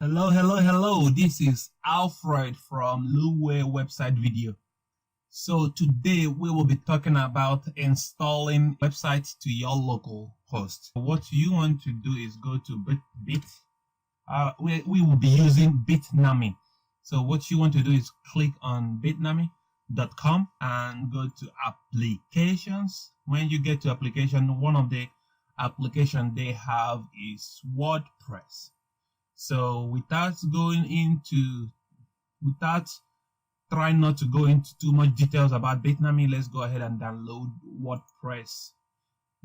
Hello. This is Alfred from Luwe website video. So today we will be talking about installing websites to your local host. What you want to do is go to we will be using Bitnami. So what you want to do is click on bitnami.com and go to applications. When you get to application, one of the application they have is WordPress. So without trying not to go into too much details about Bitnami, let's go ahead and download WordPress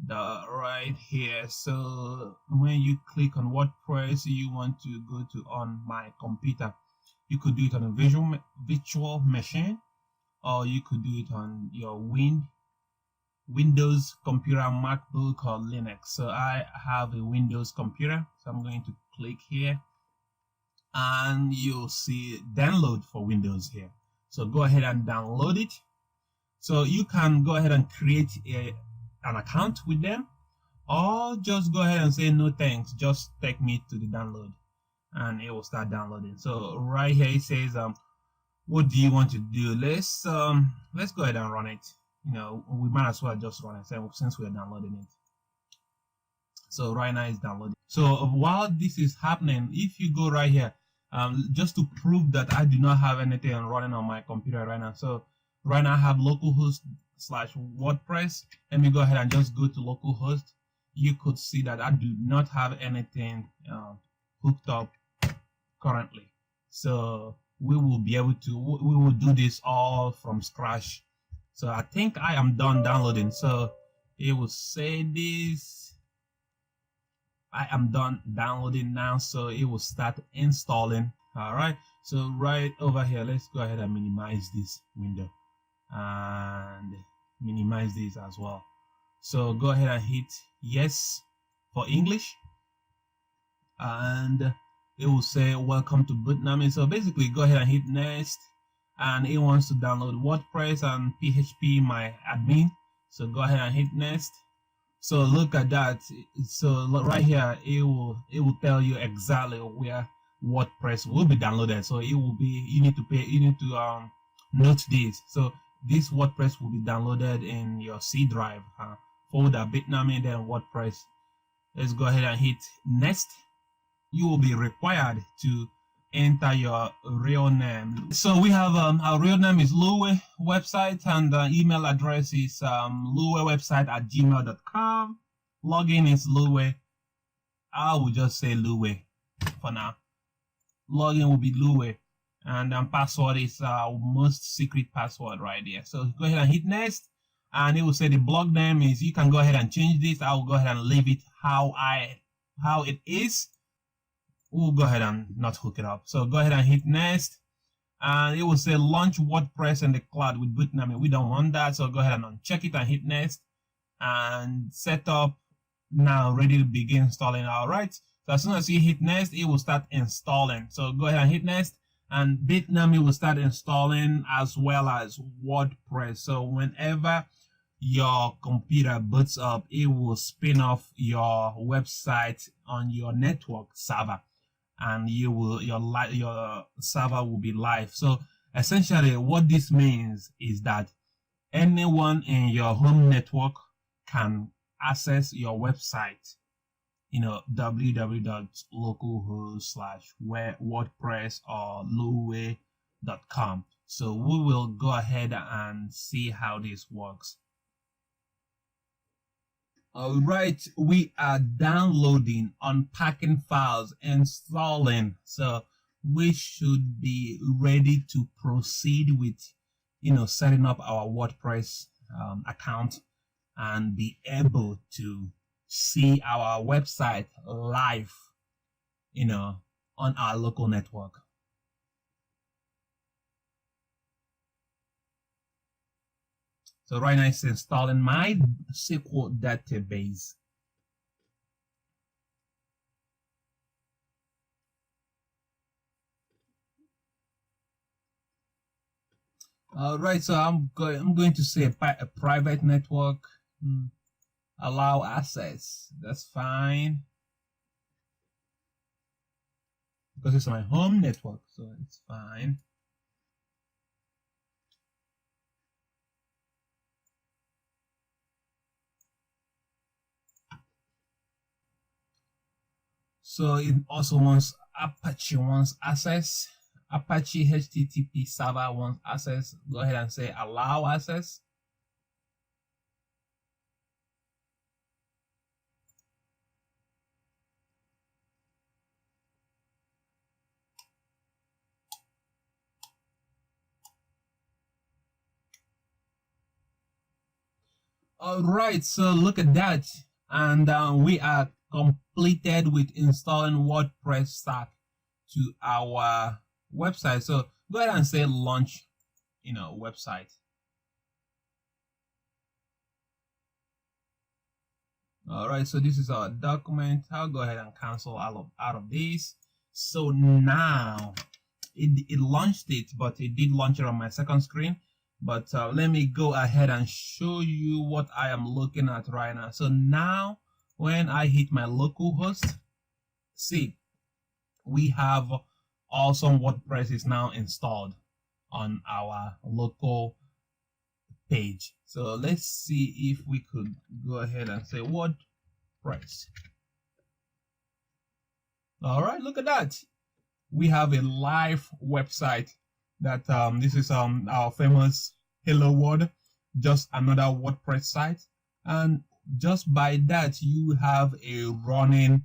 right here. So when you click on WordPress, you want to go to on my computer. You could do it on a virtual machine, or you could do it on your Windows computer, MacBook, or Linux. So I have a Windows computer, so I'm going to click here and you'll see download for Windows here. So go ahead and download it. So you can go ahead and create an account with them, or just go ahead and say no thanks, just take me to the download and it will start downloading. So right here it says what do you want to do? Let's go ahead and run it. We might as well just run it since we're downloading it. So right now it's downloading. So while this is happening, if you go right here, just to prove that I do not have anything running on my computer right now. So right now I have localhost/WordPress. Let me go ahead and just go to localhost. You could see that I do not have anything hooked up currently. So we will do this all from scratch. So I think I am done downloading. So it will say this. I am done downloading now, so it will start installing. All right, so right over here, let's go ahead and minimize this window and minimize this as well. So go ahead and hit yes for English, and it will say welcome to Bitnami. So basically go ahead and hit next, and it wants to download WordPress and PHP my admin. So go ahead and hit next. So look at that. So right here, it will tell you exactly where WordPress will be downloaded. So it will be, you need to note this. So this WordPress will be downloaded in your C drive folder, Bitnami, then WordPress. Let's go ahead and hit next. You will be required to enter your real name. So we have our real name is Luwe website, and the email address is luwewebsite@gmail.com. Login is Luwe. I will just say Luwe for now. Login will be Luwe, and password is our most secret password right there. So go ahead and hit next, and it will say the blog name is. You can go ahead and change this. I will go ahead and leave it how it is. We'll go ahead and not hook it up. So go ahead and hit next, and it will say launch WordPress in the cloud with Bitnami. We don't want that, so go ahead and uncheck it and hit next, and set up now, ready to begin installing. All right, so as soon as you hit next, it will start installing. So go ahead and hit next, and Bitnami will start installing as well as WordPress. So whenever your computer boots up, it will spin off your website on your network server, and your server will be live. So essentially what this means is that anyone in your home network can access your website, www.localhost/WordPress or luwe.com. So we will go ahead and see how this works. All right, we are downloading, unpacking files, installing. So we should be ready to proceed with, setting up our WordPress account and be able to see our website live, on our local network. So right now it's installing my SQL database. All right, so I'm going to say a private network. Allow access. That's fine. because it's my home network, so it's fine. So it also wants Apache wants access. Apache HTTP server wants access. Go ahead and say allow access. All right, so look at that, and we are completed with installing WordPress stack to our website. So go ahead and say launch, website. All right, so this is our document. I'll go ahead and cancel out of this. So now it launched it, but it did launch it on my second screen. But let me go ahead and show you what I am looking at right now. So now when I hit my local host, see, we have awesome WordPress is now installed on our local page. So let's see if we could go ahead and say WordPress. All right, look at that. We have a live website that this is our famous Hello World, just another WordPress site, and just by that you have a running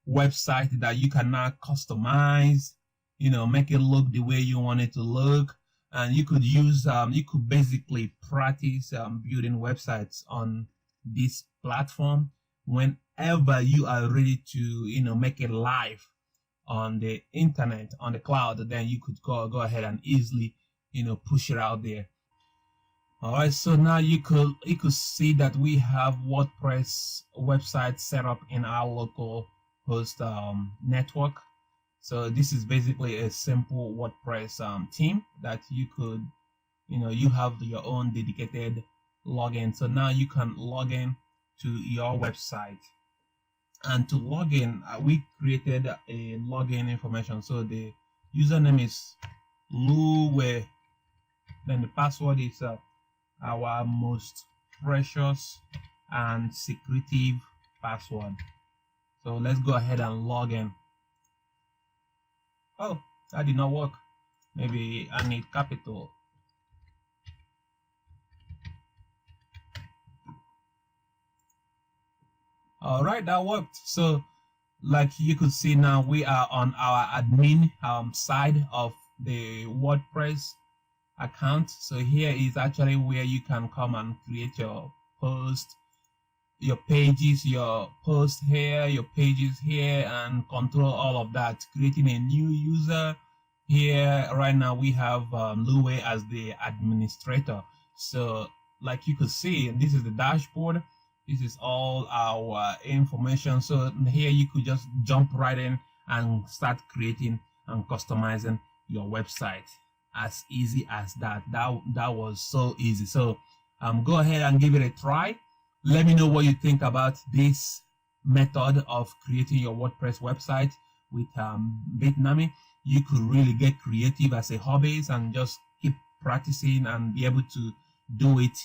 website that you can now customize, make it look the way you want it to look, and you could use you could basically practice building websites on this platform whenever you are ready to make it live on the internet, on the cloud. Then you could go ahead and easily push it out there. All right, so now you could see that we have WordPress website set up in our local host network. So this is basically a simple WordPress theme that you could you have your own dedicated login. So now you can log in to your website. And to log in, we created a login information. So the username is Luwe, then the password is our most precious and secretive password. So let's go ahead and log in. Oh, that did not work. Maybe I need capital. All right, that worked. So like you could see now, we are on our admin side of the WordPress account. So here is actually where you can come and create your post, your pages, your post here, your pages here, and control all of that. Creating a new user here. Right now we have Luwe as the administrator. So like you could see, this is the dashboard. This is all our information. So here you could just jump right in and start creating and customizing your website. As easy as that. That was so easy. So go ahead and give it a try. Let me know what you think about this method of creating your WordPress website with Bitnami. You could really get creative as a hobby and just keep practicing and be able to do it,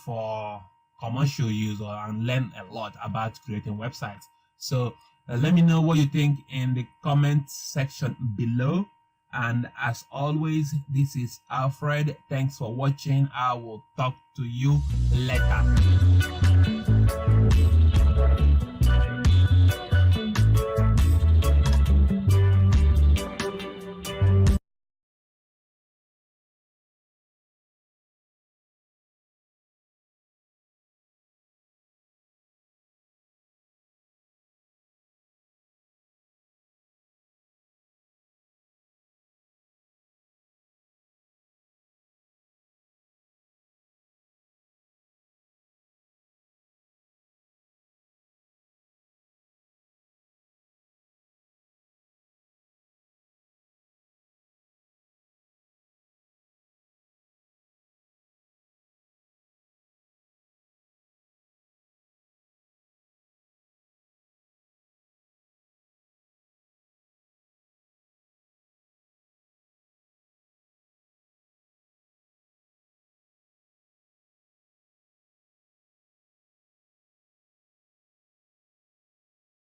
for commercial use and learn a lot about creating websites. So let me know what you think in the comment section below. And as always, this is Alfred. Thanks for watching. I will talk to you later.